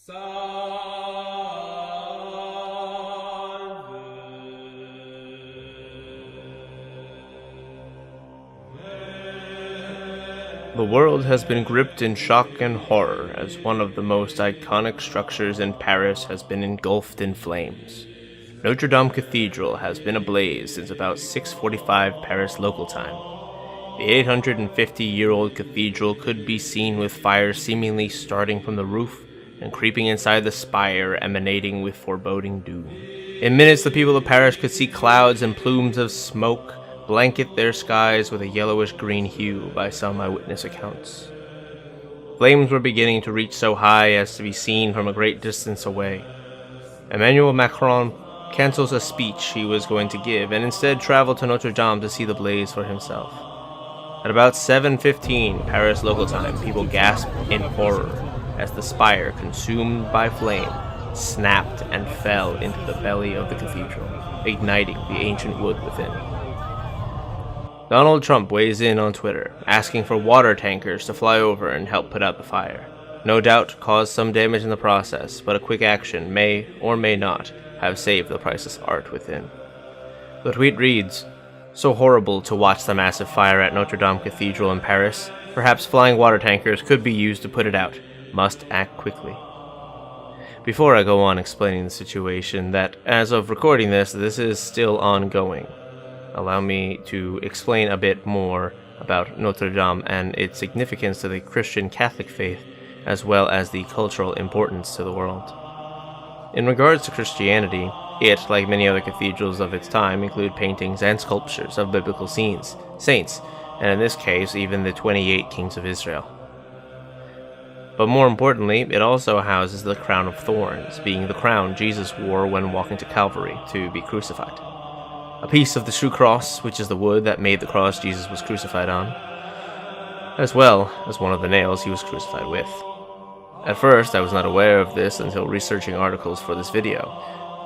The world has been gripped in shock and horror as one of the most iconic structures in Paris has been engulfed in flames. Notre Dame Cathedral has been ablaze since about 6:45 Paris local time. The 850-year-old cathedral could be seen with fire seemingly starting from the roof and creeping inside the spire, emanating with foreboding doom. In minutes, the people of Paris could see clouds and plumes of smoke blanket their skies with a yellowish-green hue by some eyewitness accounts. Flames were beginning to reach so high as to be seen from a great distance away. Emmanuel Macron cancels a speech he was going to give and instead traveled to Notre Dame to see the blaze for himself. At about 7:15 Paris local time, people gasped in horror as the spire, consumed by flame, snapped and fell into the belly of the cathedral, igniting the ancient wood within. Donald Trump weighs in on Twitter, asking for water tankers to fly over and help put out the fire. No doubt caused some damage in the process, but a quick action may or may not have saved the priceless art within. The tweet reads, "So horrible to watch the massive fire at Notre Dame Cathedral in Paris. Perhaps flying water tankers could be used to put it out. Must act quickly." Before I go on explaining the situation, that as of recording this is still ongoing, allow me to explain a bit more about Notre Dame and its significance to the Christian Catholic faith, as well as the cultural importance to the world. In regards to Christianity, it, like many other cathedrals of its time, include paintings and sculptures of biblical scenes, saints, and in this case, even the 28 kings of Israel. But more importantly, it also houses the crown of thorns, being the crown Jesus wore when walking to Calvary to be crucified. A piece of the true cross, which is the wood that made the cross Jesus was crucified on, as well as one of the nails he was crucified with. At first, I was not aware of this until researching articles for this video,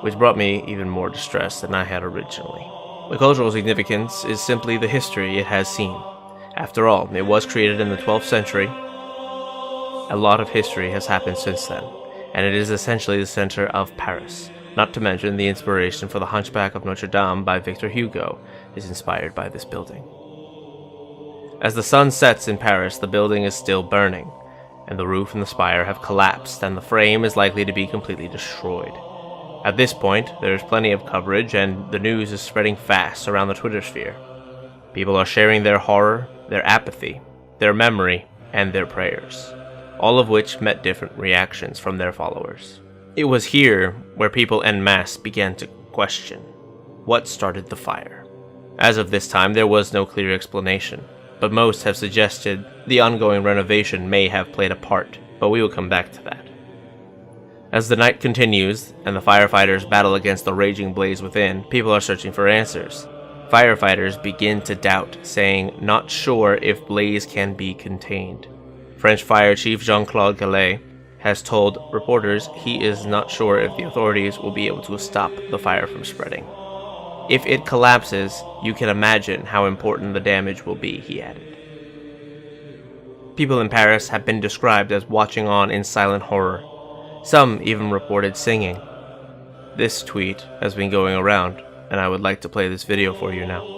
which brought me even more distress than I had originally. The cultural significance is simply the history it has seen. After all, it was created in the 12th century. A lot of history has happened since then, and it is essentially the center of Paris. Not to mention the inspiration for The Hunchback of Notre Dame by Victor Hugo is inspired by this building. As the sun sets in Paris, the building is still burning, and the roof and the spire have collapsed, and the frame is likely to be completely destroyed. At this point, there is plenty of coverage, and the news is spreading fast around the Twitter sphere. People are sharing their horror, their apathy, their memory, and their prayers, all of which met different reactions from their followers. It was here where people en masse began to question what started the fire. As of this time, there was no clear explanation, but most have suggested the ongoing renovation may have played a part, but we will come back to that. As the night continues and the firefighters battle against the raging blaze within, people are searching for answers. Firefighters begin to doubt, saying not sure if blaze can be contained. French Fire Chief Jean-Claude Gallet has told reporters he is not sure if the authorities will be able to stop the fire from spreading. If it collapses, you can imagine how important the damage will be, he added. People in Paris have been described as watching on in silent horror. Some even reported singing. This tweet has been going around, and I would like to play this video for you now.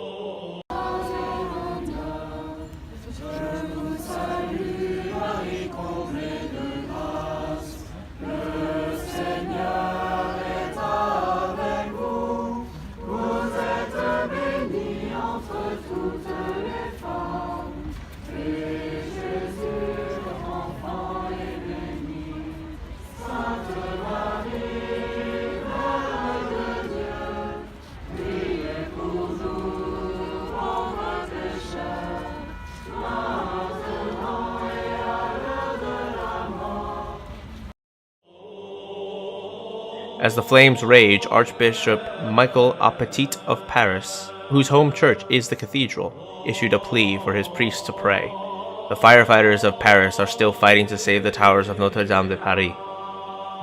As the flames rage, Archbishop Michael Appetit of Paris, whose home church is the cathedral, issued a plea for his priests to pray. The firefighters of Paris are still fighting to save the towers of Notre Dame de Paris.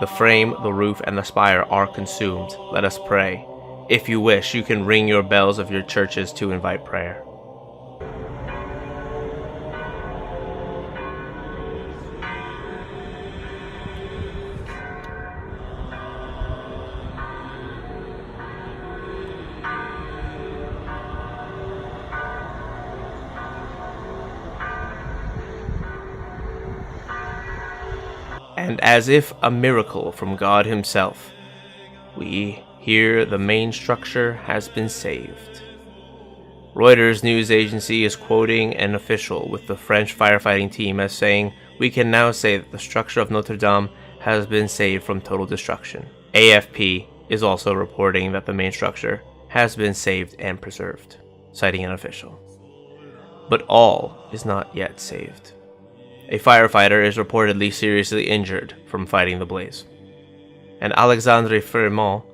The frame, the roof, and the spire are consumed. Let us pray. If you wish, you can ring your bells of your churches to invite prayer. and as if a miracle from God himself, we hear the main structure has been saved. Reuters news agency is quoting an official with the French firefighting team as saying, "We can now say that the structure of Notre Dame has been saved from total destruction." AFP is also reporting that the main structure has been saved and preserved, citing an official. But all is not yet saved. A firefighter is reportedly seriously injured from fighting the blaze. And Alexandre Fremont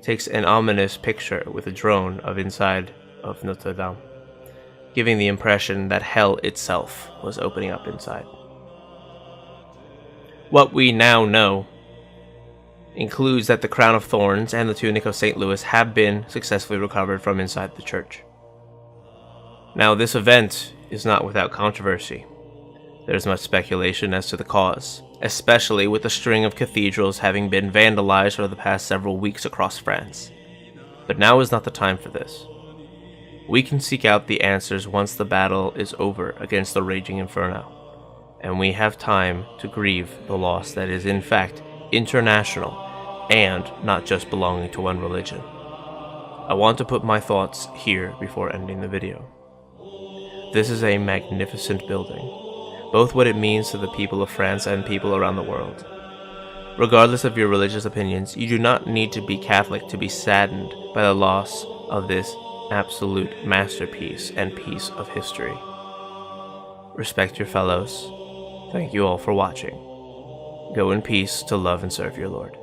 takes an ominous picture with a drone of inside of Notre Dame, giving the impression that hell itself was opening up inside. What we now know includes that the crown of thorns and the tunic of St. Louis have been successfully recovered from inside the church. Now, this event is not without controversy. There's much speculation as to the cause, especially with a string of cathedrals having been vandalized over the past several weeks across France. But now is not the time for this. We can seek out the answers once the battle is over against the raging inferno, and we have time to grieve the loss that is in fact international and not just belonging to one religion. I want to put my thoughts here before ending the video. This is a magnificent building, both what it means to the people of France and people around the world. Regardless of your religious opinions, you do not need to be Catholic to be saddened by the loss of this absolute masterpiece and piece of history. Respect your fellows. Thank you all for watching. Go in peace to love and serve your Lord.